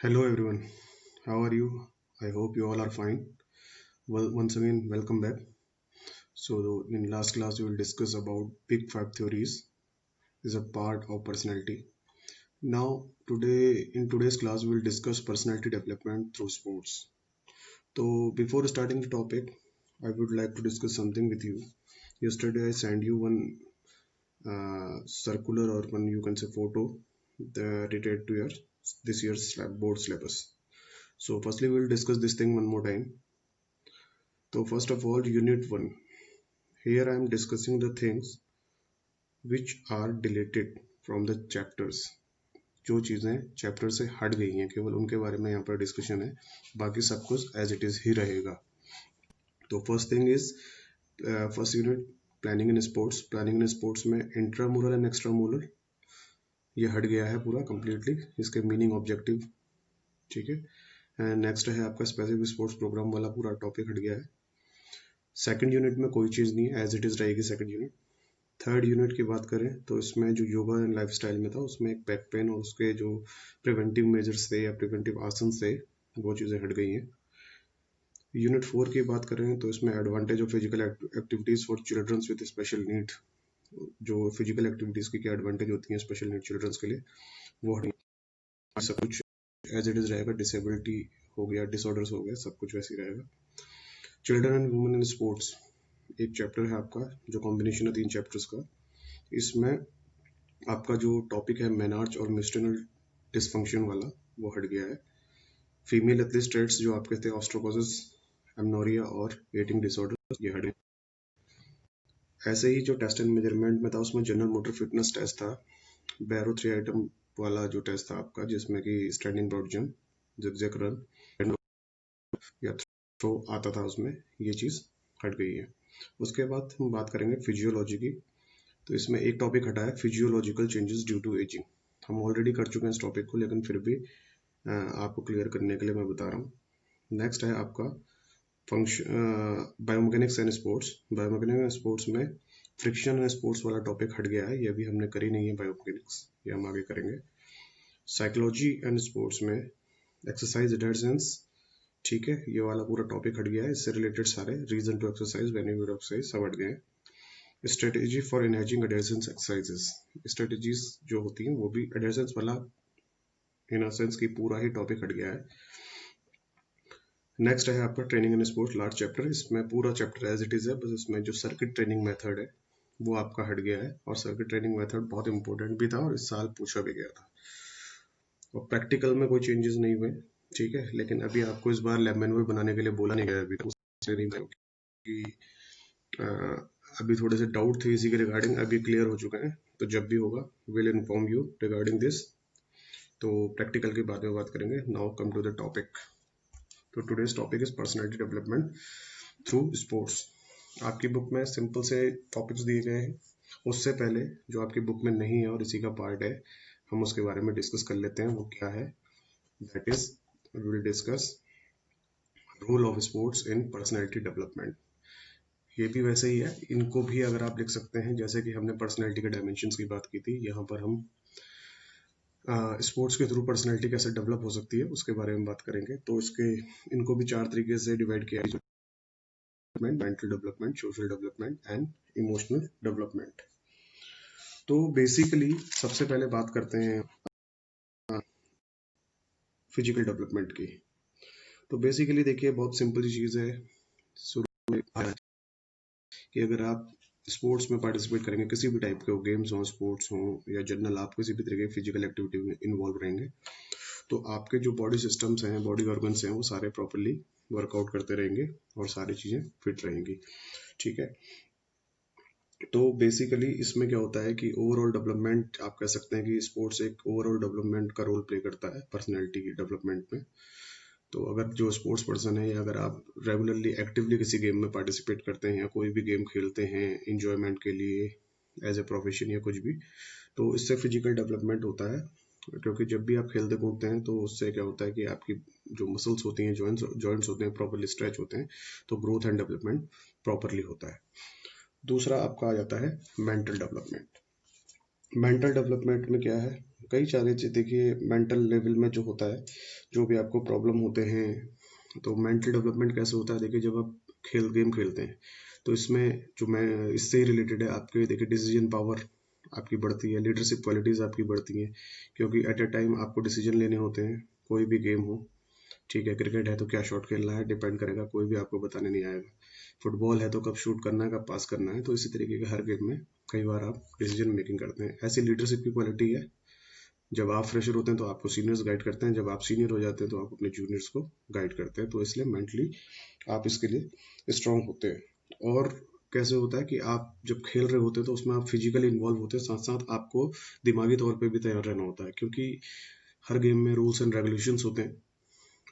Hello everyone, how are you? I hope you all are fine. Well, once again, welcome back. So, in last class, we will discuss about Big Five theories is a part of personality. Now, in today's class, we will discuss personality development through sports. So, before starting the topic, I would like to discuss something with you. Yesterday, I sent you one circular or one you can say photo related to your this year's board syllabus. So, firstly, we will discuss this thing one more time. So first of all, Unit 1. Here I am discussing the things which are deleted from the chapters. जो चीज़ें chapter से हट गई हैं केवल उनके बारे में यहाँ पर डिस्कशन है, बाकी सब कुछ एज इट इज़ ही रहेगा. तो first thing is first unit planning in sports. Planning in sports में इंट्रामोरल एंड एक्स्ट्रामोरल ये हट गया है पूरा कंप्लीटली, इसके मीनिंग ऑब्जेक्टिव. ठीक है. एंड नेक्स्ट है आपका स्पेसिफिक स्पोर्ट्स प्रोग्राम वाला पूरा टॉपिक हट गया है. सेकंड यूनिट में कोई चीज़ नहीं है, एज इट इज़ रहेगी सेकंड यूनिट. थर्ड यूनिट की बात करें तो इसमें जो योगा एंड लाइफस्टाइल में था उसमें एक बैक पेन और उसके जो प्रिवेंटिव मेजर्स थे या प्रिवेंटिव आसन थे वो चीज़ें हट गई हैं. यूनिट 4 की बात करें तो इसमें advantage of physical activities for childrens with special need, जो फिजिकल एक्टिविटीज़ की क्या एडवांटेज होती हैं स्पेशल नीड चिल्ड्रंस के लिए वो हट गई. सब कुछ एज इट इज़ रहेगा. डिसेबिलिटी हो गया, डिसऑर्डर्स हो गया, सब कुछ वैसे ही रहेगा. Children and women in sports एक चैप्टर है आपका जो कॉम्बिनेशन है 3 चैप्टर्स का. इसमें आपका जो टॉपिक है मेनार्च और मिस्टेनल डिसफंक्शन वाला वो हट गया है. फीमेल एथलीट ट्रेट्स जो आपके थे ऑस्ट्रोकोसिस, एमनोरिया और ईटिंग डिसऑर्डर ये हट गए. ऐसे ही जो टेस्ट एंड मेजरमेंट में था उसमें जनरल मोटर फिटनेस टेस्ट था, बैरो 3 आइटम वाला जो टेस्ट था आपका जिसमें कि standing broad jump, zigzag run या थ्रो आता था, उसमें ये चीज़ हट गई है. उसके बाद हम बात करेंगे फिजियोलॉजी की. तो इसमें एक टॉपिक हटा है physiological changes due to ageing. हम ऑलरेडी कर चुके हैं इस टॉपिक को, लेकिन फिर भी आपको क्लियर करने के लिए मैं बता रहा हूँ. नेक्स्ट है आपका function biomechanics and sports. Biomechanics and sports में फ्रिक्शन एंड स्पोर्ट्स वाला टॉपिक हट गया है, ये भी हमने करी नहीं है बायोमैकेनिक्स, ये हम आगे करेंगे. साइकोलॉजी एंड स्पोर्ट्स में एक्सरसाइज एडहेरेंस, ठीक है, ये वाला पूरा टॉपिक हट गया है. इससे रिलेटेड सारे reason to exercise, benefit of exercise सब हट गए हैं. Strategy for enhancing adherence exercises, strategies जो होती हैं वो भी एडहेरेंस वाला इन अ सेंस की पूरा ही टॉपिक हट गया है. नेक्स्ट है आपका training in sports large chapter. इसमें पूरा चैप्टर एज इट इज है, बस इसमें जो सर्किट ट्रेनिंग मेथड है वो आपका हट गया है. और सर्किट ट्रेनिंग मेथड बहुत इंपॉर्टेंट भी था और इस साल पूछा भी गया था. और प्रैक्टिकल में कोई चेंजेस नहीं हुए, ठीक है, लेकिन अभी आपको इस बार लैब मैनुअल बनाने के लिए बोला नहीं गया अभी तो, कि अभी थोड़े से डाउट थे इसी के रिगार्डिंग, अभी क्लियर हो चुके हैं. तो जब भी होगा will inform you regarding this. तो प्रैक्टिकल के बाद में बात करेंगे. Now come to the topic. तो today's topic is personality development through sports. आपकी बुक में सिंपल से टॉपिक्स दिए गए हैं. उससे पहले जो आपकी बुक में नहीं है और इसी का पार्ट है, हम उसके बारे में डिस्कस कर लेते हैं. वो क्या है? That is we will discuss role of sports in personality development. ये भी वैसे ही है, इनको भी अगर आप लिख सकते हैं जैसे कि हमने पर्सनैलिटी के डायमेंशंस की बात की थी, यहाँ पर हम स्पोर्ट्स के थ्रू पर्सनैलिटी कैसे डेवलप हो सकती है उसके बारे में बात करेंगे. तो इसके इनको भी 4 तरीके से डिवाइड किया है: mental development, social development and emotional development. तो बेसिकली सबसे पहले बात करते हैं फिजिकल डेवलपमेंट की. तो बेसिकली देखिए बहुत सिंपल चीज़ है. शुरू में कि अगर आप स्पोर्ट्स में पार्टिसिपेट करेंगे, किसी भी टाइप के हो, गेम्स हो, स्पोर्ट्स हो या जनरल, आप किसी भी तरह के फिजिकल एक्टिविटी में इन्वॉल्व रहेंगे, तो आपके जो बॉडी सिस्टम्स हैं, बॉडी ऑर्गन्स हैं, वो सारे प्रॉपरली वर्कआउट करते रहेंगे और सारी चीज़ें फिट रहेंगी. ठीक है. तो बेसिकली इसमें क्या होता है कि ओवरऑल डेवलपमेंट, आप कह सकते हैं कि स्पोर्ट्स एक ओवरऑल डेवलपमेंट का रोल प्ले करता है पर्सनैलिटी की डेवलपमेंट में. तो अगर जो स्पोर्ट्स पर्सन है या अगर आप रेगुलरली एक्टिवली किसी गेम में पार्टिसिपेट करते हैं या कोई भी गेम खेलते हैं इंजॉयमेंट के लिए एज ए प्रोफेशन या कुछ भी, तो इससे फिजिकल डेवलपमेंट होता है. क्योंकि जब भी आप खेलते कूदते हैं तो उससे क्या होता है कि आपकी जो मसल्स होती हैं, जॉइंट्स होते हैं, प्रॉपरली स्ट्रेच होते हैं, तो ग्रोथ एंड डेवलपमेंट प्रॉपरली होता है. दूसरा आपका आ जाता है मेंटल डेवलपमेंट. मेंटल डेवलपमेंट में क्या है कई सारे देखिए मेंटल लेवल में जो होता है, जो भी आपको प्रॉब्लम होते हैं, तो मेंटल डेवलपमेंट कैसे होता है, देखिए जब आप गेम खेलते हैं तो इसमें जो मैं इससे रिलेटेड है, आपके देखिए डिसीजन पावर आपकी बढ़ती है, लीडरशिप क्वालिटीज़ आपकी बढ़ती हैं, क्योंकि एट अ टाइम आपको डिसीजन लेने होते हैं। कोई भी गेम हो, ठीक है, क्रिकेट है तो क्या शॉट खेलना है डिपेंड करेगा, कोई भी आपको बताने नहीं आएगा। फुटबॉल है तो कब शूट करना है, कब पास करना है। तो इसी तरीके के हर गेम में कई बार आप डिसीजन मेकिंग करते हैं। ऐसी लीडरशिप की क्वालिटी है, जब आप फ्रेशर होते हैं तो आपको सीनियर्स गाइड करते हैं, जब आप सीनियर हो जाते हैं तो आप अपने जूनियर्स को गाइड करते हैं। तो इसलिए मेंटली आप इसके लिए स्ट्रांग होते हैं। और कैसे होता है कि आप जब खेल रहे होते हैं तो उसमें आप फिजिकली इन्वॉल्व होते हैं, साथ साथ आपको दिमागी तौर पे भी तैयार रहना होता है, क्योंकि हर गेम में रूल्स एंड रेगुलेशंस होते हैं।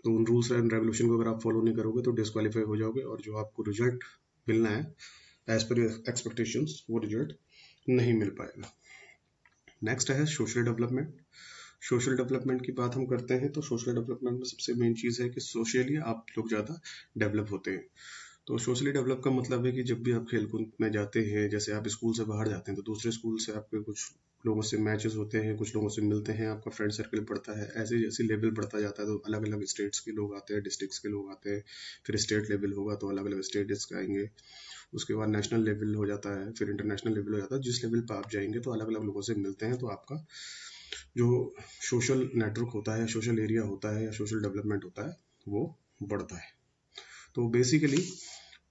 तो उन रूल्स एंड रेगुलेशन को अगर आप फॉलो नहीं करोगे तो डिस्क्वालीफाई हो जाओगे, और जो आपको रिजल्ट मिलना है एज पर एक्सपेक्टेशंस, वो रिजल्ट नहीं मिल पाएगा। नेक्स्ट है सोशल डेवलपमेंट। सोशल डेवलपमेंट की बात हम करते हैं तो सोशल डेवलपमेंट में सबसे मेन चीज़ है कि सोशली आप लोग ज़्यादा डेवलप होते हैं। तो सोशली डेवलप का मतलब है कि जब भी आप खेल कूद में जाते हैं, जैसे आप स्कूल से बाहर जाते हैं तो दूसरे स्कूल से आपके कुछ लोगों से मैचेस होते हैं, कुछ लोगों से मिलते हैं, आपका फ्रेंड सर्कल बढ़ता है। ऐसे जैसे लेवल बढ़ता जाता है तो अलग अलग स्टेट्स के लोग आते हैं, डिस्ट्रिक्ट्स के लोग आते हैं, फिर स्टेट लेवल होगा तो अलग अलग स्टेट्स आएंगे, उसके बाद नेशनल लेवल हो जाता है, फिर इंटरनेशनल लेवल हो जाता है। जिस लेवल पर आप जाएंगे तो अलग अलग लोगों से मिलते हैं, तो आपका जो सोशल नेटवर्क होता है, सोशल एरिया होता है या सोशल डेवलपमेंट होता है, वो बढ़ता है। तो बेसिकली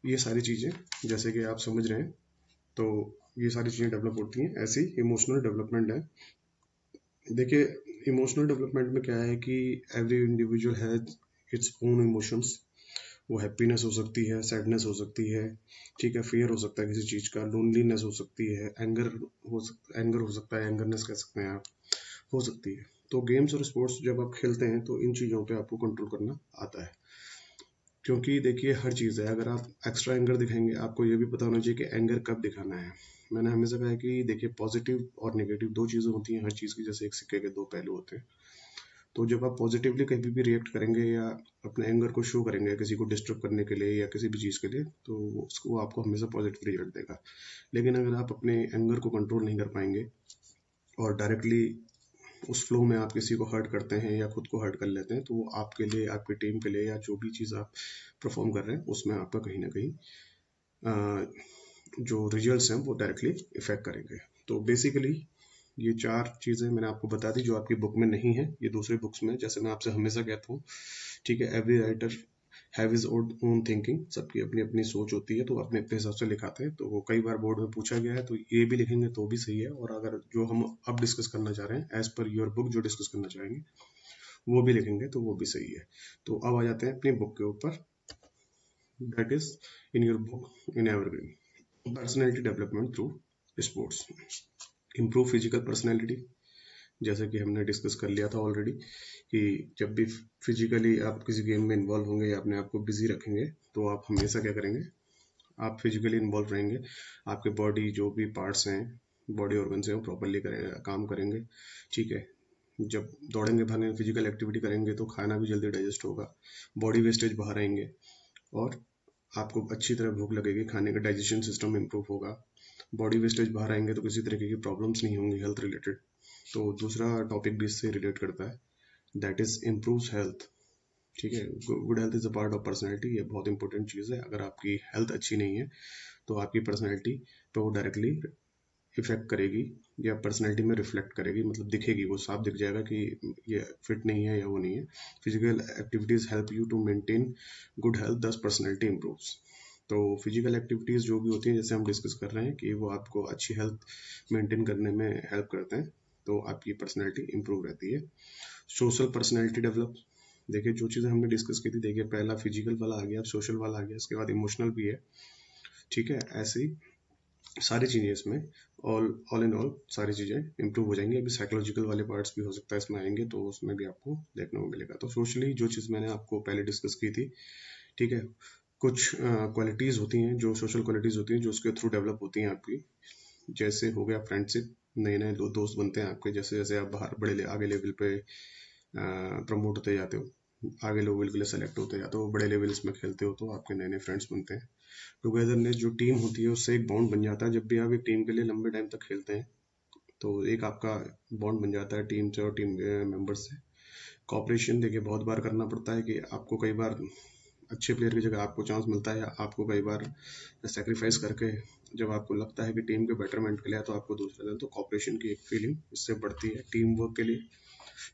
ये सारी चीज़ें जैसे कि आप समझ रहे हैं, तो ये सारी चीज़ें डेवलप होती हैं। ऐसी इमोशनल डेवलपमेंट है। देखिए इमोशनल डेवलपमेंट में क्या है कि every individual has its own emotions. वो हैप्पीनेस हो सकती है, सैडनेस हो सकती है, ठीक है, फियर हो सकता है किसी चीज़ का, लोनलीनेस हो सकती है, एंगर हो सकता है, एंगरनेस कह सकते हैं आप, हो सकती है। तो गेम्स और स्पोर्ट्स जब आप खेलते हैं तो इन चीज़ों पे आपको कंट्रोल करना आता है, क्योंकि देखिए हर चीज़ है, अगर आप एक्स्ट्रा एंगर दिखाएंगे, आपको ये भी पता होना चाहिए कि एंगर कब दिखाना है। मैंने हमेशा कहा है कि देखिए पॉजिटिव और नेगेटिव दो चीज़ें होती हैं हर चीज़ की, जैसे एक सिक्के के दो पहलू होते हैं। तो जब आप पॉजिटिवली कभी भी रिएक्ट करेंगे या अपने एंगर को शो करेंगे किसी को डिस्टर्ब करने के लिए या किसी भी चीज़ के लिए, तो उसको आपको हमेशा पॉजिटिव रिजल्ट देगा। लेकिन अगर आप अपने एंगर को कंट्रोल नहीं कर पाएंगे और डायरेक्टली उस फ्लो में आप किसी को हर्ट करते हैं या खुद को हर्ट कर लेते हैं, तो वो आपके लिए, आपकी टीम के लिए या जो भी चीज़ आप परफॉर्म कर रहे हैं उसमें आपका कहीं ना कहीं जो रिजल्ट्स हैं वो डायरेक्टली इफेक्ट करेंगे। तो बेसिकली ये चार चीज़ें मैंने आपको बता दी जो आपकी बुक में नहीं है, ये दूसरे बुक्स में। जैसे मैं आपसे हमेशा कहता हूँ, ठीक है, every writer have his own thinking, सबकी अपनी अपनी सोच होती है, तो अपने अपने हिसाब से लिखाते हैं। तो वो कई बार बोर्ड में पूछा गया है, तो ये भी लिखेंगे तो भी सही है, और अगर जो हम अब डिस्कस करना चाह रहे हैं एज पर योर बुक जो डिस्कस करना चाहेंगे वो भी लिखेंगे तो वो भी सही है। तो अब आ जाते हैं अपनी बुक के ऊपर, that is in your book in evergreen, personality development through sports, improve physical personality. जैसे कि हमने डिस्कस कर लिया था ऑलरेडी कि जब भी फिजिकली आप किसी गेम में इन्वॉल्व होंगे या अपने आप को बिजी रखेंगे, तो आप हमेशा क्या करेंगे, आप फिजिकली इन्वॉल्व रहेंगे, आपके बॉडी जो भी पार्ट्स हैं, बॉडी ऑर्गन्स हैं, वो प्रॉपरली काम करेंगे, ठीक है। जब दौड़ेंगे भागेंगे फिजिकल एक्टिविटी करेंगे तो खाना भी जल्दी डाइजेस्ट होगा, बॉडी वेस्टेज बाहर आएंगे, और आपको अच्छी तरह भूख लगेगी, खाने का डाइजेशन सिस्टम इंप्रूव होगा। बॉडी वेस्टेज बाहर आएंगे तो किसी तरीके की प्रॉब्लम्स नहीं होंगी हेल्थ रिलेटेड। तो दूसरा टॉपिक भी इससे रिलेट करता है, दैट इज इम्प्रूव्स हेल्थ, ठीक है। Good health is a part of personality, ये बहुत इंपॉर्टेंट चीज़ है। अगर आपकी हेल्थ अच्छी नहीं है तो आपकी पर्सनैलिटी पे वो डायरेक्टली इफेक्ट करेगी या पर्सनैलिटी में रिफ्लेक्ट करेगी, मतलब दिखेगी, वो साफ दिख जाएगा कि ये फिट नहीं है या वो नहीं है। Physical activities help you to maintain good health, thus personality improves. तो फिजिकल एक्टिविटीज़ जो भी होती हैं, जैसे हम डिस्कस कर रहे हैं कि वो आपको अच्छी हेल्थ मेंटेन करने में हेल्प करते हैं, तो आपकी पर्सनैलिटी इंप्रूव रहती है। सोशल पर्सनैलिटी डेवलप, देखिए जो चीज़ें हमने डिस्कस की थी, देखिए पहला फिजिकल वाला आ गया, सोशल वाला आ गया, इसके बाद इमोशनल भी है, ठीक है। ऐसे ही सारी चीज़ें इसमें ऑल इन ऑल सारी चीज़ें इंप्रूव हो जाएंगी। अभी साइकोलॉजिकल वाले पार्ट्स भी हो सकता है इसमें आएंगे, तो उसमें भी आपको देखने को मिलेगा। तो सोशली जो चीज़ मैंने आपको पहले डिस्कस की थी, ठीक है, कुछ क्वालिटीज़ होती हैं, जो सोशल क्वालिटीज़ होती हैं जो उसके थ्रू डेवलप होती हैं आपकी। जैसे हो गया फ्रेंडशिप, नए नए दोस्त बनते हैं आपके, जैसे जैसे आप बाहर आगे लेवल पे प्रमोट होते जाते हो, आगे लेवल के लिए सेलेक्ट होते जाते हो, बड़े लेवल्स में खेलते हो, तो आपके नए नए फ्रेंड्स बनते हैं। टुगेदरनेस, जो टीम होती है उससे एक बॉन्ड बन जाता है। जब भी आप एक टीम के लिए लंबे टाइम तक खेलते हैं तो एक आपका बॉन्ड बन जाता है टीम से और टीम मेंबर्स से। कॉपरेशन देखिए बहुत बार करना पड़ता है कि आपको कई बार अच्छे प्लेयर की जगह आपको चांस मिलता है, या आपको कई बार सेक्रीफाइस करके जब आपको लगता है कि टीम के बेटरमेंट के लिए तो आपको दूसरा दें, तो कॉपरेशन की एक फीलिंग इससे बढ़ती है टीम वर्क के लिए।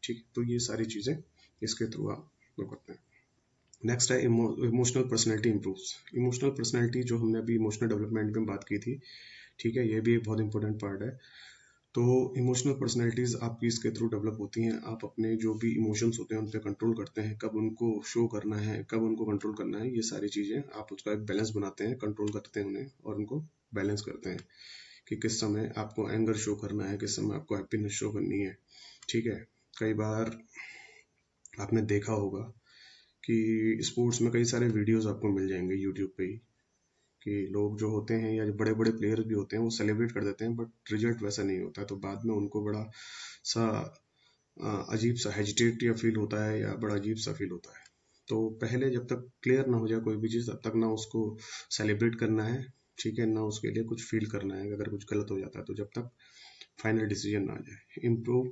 ठीक, तो ये सारी चीज़ें इसके थ्रू आप वो करते हैं। नेक्स्ट है emotional personality improves. Emotional personality जो हमने अभी इमोशनल डेवलपमेंट में बात की थी, ठीक है, ये भी एक बहुत इंपॉर्टेंट पार्ट है। तो इमोशनल पर्सनैलिटीज़ आपकी इसके थ्रू डेवलप होती हैं। आप अपने जो भी इमोशंस होते हैं उन पर कंट्रोल करते हैं, कब उनको शो करना है, कब उनको कंट्रोल करना है, ये सारी चीज़ें आप उसका एक बैलेंस बनाते हैं, कंट्रोल करते हैं उन्हें और उनको बैलेंस करते हैं कि किस समय आपको एंगर शो करना है, किस समय आपको हैप्पीनेस शो करनी है। ठीक है, कई बार आपने देखा होगा कि स्पोर्ट्स में कई सारे वीडियोस आपको मिल जाएंगे यूट्यूब पे ही, कि लोग जो होते हैं या जो बड़े बड़े प्लेयर भी होते हैं वो सेलिब्रेट कर देते हैं, बट रिजल्ट वैसा नहीं होता है। तो बाद में उनको बड़ा सा अजीब सा हेजिटेट या फील होता है, या बड़ा अजीब सा फील होता है। तो पहले जब तक क्लियर ना हो जाए कोई भी चीज़, तब तक ना उसको सेलिब्रेट करना है, ठीक है, ना उसके लिए कुछ फील करना है अगर कुछ गलत हो जाता है, तो जब तक फाइनल डिसीजन ना आ जाए। Improve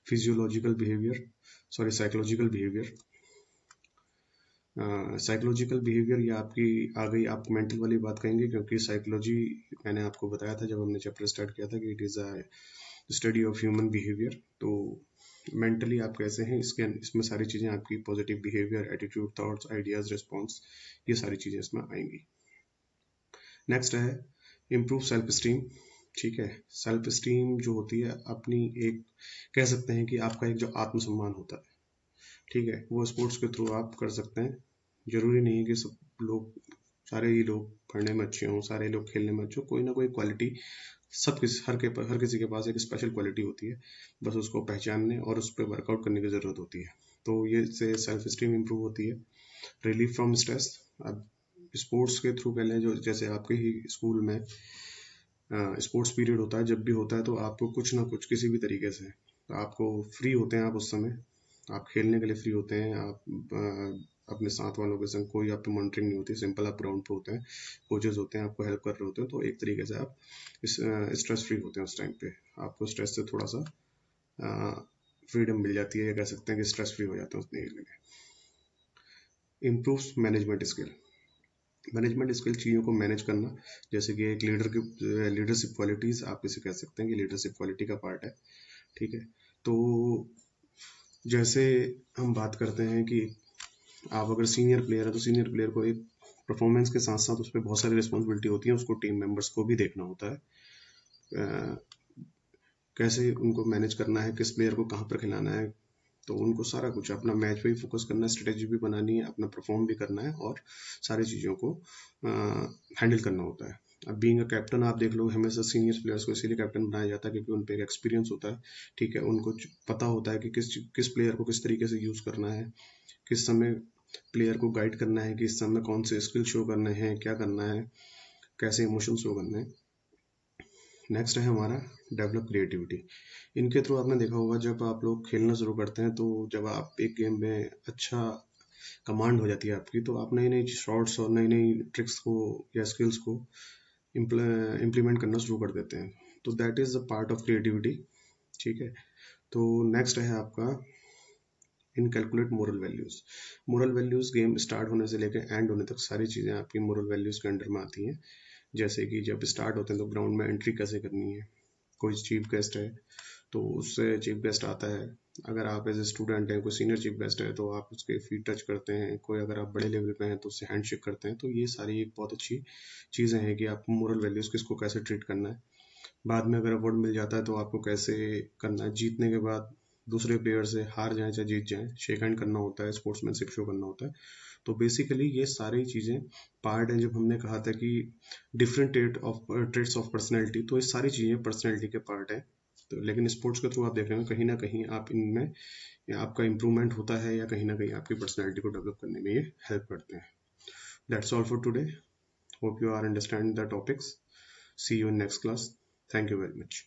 physiological behaviour, sorry psychological behaviour. Psychological behaviour ये आपकी आ गई, आप मेंटल वाली बात कहेंगे, क्योंकि साइकोलॉजी मैंने आपको बताया था जब हमने चैप्टर स्टार्ट किया था कि it is a study of human behaviour. तो मेंटली आप कैसे हैं, इसमें सारी चीज़ें आपकी positive behaviour, attitude, thoughts, ideas, response, ये सारी चीज़ें इसमें आएंगी। नेक्स्ट है इम्प्रूव सेल्फ स्टीम। ठीक है, सेल्फ स्टीम जो होती है अपनी एक, कह सकते हैं कि आपका एक जो आत्मसम्मान होता है, ठीक है, वो स्पोर्ट्स के थ्रू आप कर सकते हैं। जरूरी नहीं है कि सब लोग, सारे ही लोग पढ़ने में अच्छे हों, सारे लोग खेलने में अच्छे हों, कोई ना कोई क्वालिटी हर किसी के पास एक स्पेशल क्वालिटी होती है, बस उसको पहचानने और उस पर वर्कआउट करने की ज़रूरत होती है। तो ये से सेल्फ स्टीम इम्प्रूव होती है। रिलीफ फ्रॉम स्ट्रेस, अब स्पोर्ट्स के थ्रू पहले जो जैसे आपके ही स्कूल में स्पोर्ट्स पीरियड होता है, जब भी होता है तो आपको कुछ ना कुछ किसी भी तरीके से तो आपको फ्री होते हैं, आप उस समय आप खेलने के लिए फ्री होते हैं, आप अपने साथ वालों के संग, कोई आपकी मॉनिटरिंग नहीं होती, सिंपल आप ग्राउंड पे होते हैं, कोचेज होते हैं, आपको हेल्प कर रहे होते हैं, तो एक तरीके से आप स्ट्रेस फ्री होते हैं उस टाइम पे, आपको स्ट्रेस से थोड़ा सा फ्रीडम मिल जाती है, या कह सकते हैं कि स्ट्रेस फ्री हो जाते हैं उतने के लिए। Improves management skill. Management skill, चीज़ों को मैनेज करना, जैसे कि एक लीडर की लीडरशिप क्वालिटीज़ आप इसे कह सकते हैं कि लीडरशिप क्वालिटी का पार्ट है। ठीक है, तो जैसे हम बात करते हैं कि आप अगर सीनियर प्लेयर है तो सीनियर प्लेयर को एक परफॉर्मेंस के साथ साथ उस पर बहुत सारी रिस्पॉन्सिबिलिटी होती है, उसको टीम मेंबर्स को भी देखना होता है, कैसे उनको मैनेज करना है, किस प्लेयर को कहाँ पर खिलाना है, तो उनको सारा कुछ अपना मैच पे ही फोकस करना है, स्ट्रेटेजी भी बनानी है, अपना परफॉर्म भी करना है और सारी चीज़ों को हैंडल करना होता है। अब बीइंग अ कैप्टन आप देख लो, हमेशा सीनियर प्लेयर्स को इसीलिए कैप्टन बनाया जाता है क्योंकि उन पर एक एक्सपीरियंस होता है। ठीक है, उनको पता होता है कि किस प्लेयर को किस तरीके से यूज़ करना है, किस समय प्लेयर को गाइड करना है, किस समय कौन से स्किल शो करने हैं, क्या करना है, कैसे इमोशन शो करने हैं। नेक्स्ट है हमारा डेवलप क्रिएटिविटी। इनके थ्रू आपने देखा होगा जब आप लोग खेलना शुरू करते हैं, तो जब आप एक गेम में अच्छा कमांड हो जाती है आपकी, तो आप नई नई शॉट्स और नई नई ट्रिक्स को या स्किल्स को इम्प्लीमेंट करना शुरू कर देते हैं, तो that is a part of creativity. ठीक है, तो नेक्स्ट है आपका inculcate moral values. Moral values game start होने से लेकर एंड होने तक सारी चीज़ें आपकी मोरल वैल्यूज़ के अंडर में आती हैं। जैसे कि जब स्टार्ट होते हैं तो ग्राउंड में एंट्री कैसे करनी है, कोई चीफ गेस्ट है तो उससे चीफ गेस्ट आता है, अगर आप एज ए स्टूडेंट हैं, कोई सीनियर चीफ गेस्ट है तो आप उसके फीट टच करते हैं, कोई अगर आप बड़े लेवल पे हैं तो उससे हैंडशेक करते हैं। तो ये सारी एक बहुत अच्छी चीज़ें हैं कि आप मोरल वैल्यूज़ किसको कैसे ट्रीट करना है। बाद में अगर अवार्ड मिल जाता है तो आपको कैसे करना है, जीतने के बाद दूसरे प्लेयर से हार जाए चाहे जीत जाए, शेक हैंड करना होता है, स्पोर्ट्समैनशिप शो करना होता है। तो बेसिकली ये सारी चीज़ें पार्ट हैं। जब हमने कहा था कि डिफरेंट ट्रेट्स ऑफ पर्सनैलिटी, तो ये सारी चीज़ें पर्सनैलिटी के पार्ट हैं। तो लेकिन स्पोर्ट्स के थ्रू आप देख रहे हैं कहीं ना कहीं आप इनमें या आपका इम्प्रूवमेंट होता है, या कहीं ना कहीं आपकी पर्सनैलिटी को डेवलप करने में ये हेल्प करते हैं। That's all for today, hope you are understand the topics, see you in next class, thank you very much.